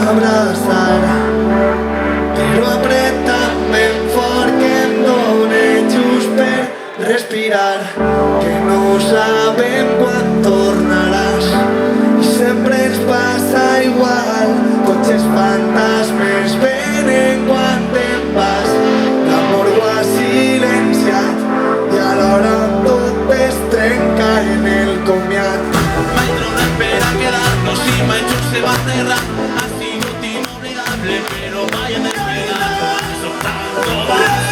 abraçar, però apreta ben fort que em dóna just per respirar, que no sabem quan tornaràs i sempre ens passa igual. Cotxes fantasmes venen quan te'n vas, l'amor ho ha silenciat i alhora tot es trenca en el comiat. Mai tronat per a quedar-nos i mai just se va aterrar. Ha sigut inolvidable però mai hem despegat. Som tan covards.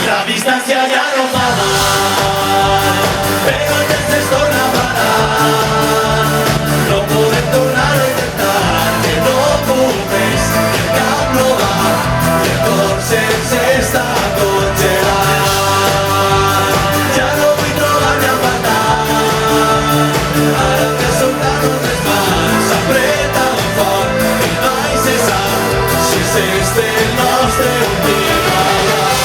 La distància ja no fa mal, però el temps es torna a parar. No podem tornar a intentar, que no culpes, que el cap no va, que el cor sense està congelat. Ja no vull trobar-me a faltar, ara que soltar les mans, apreta fort i mai cessar, si és este el nostre últim abraç.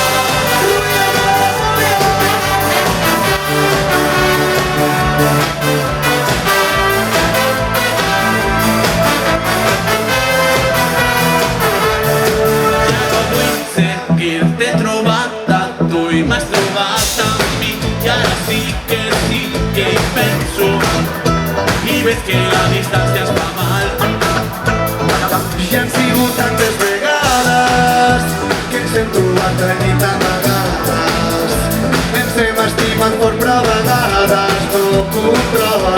T'he trobat a tu i m'has trobat a mi, i ara sí que hi penso i veig que la distància es fa mal. Ja han sigut tantes vegades que ens hem trobat la nit amagades, ens hem estimat fort però a vegades no comprovar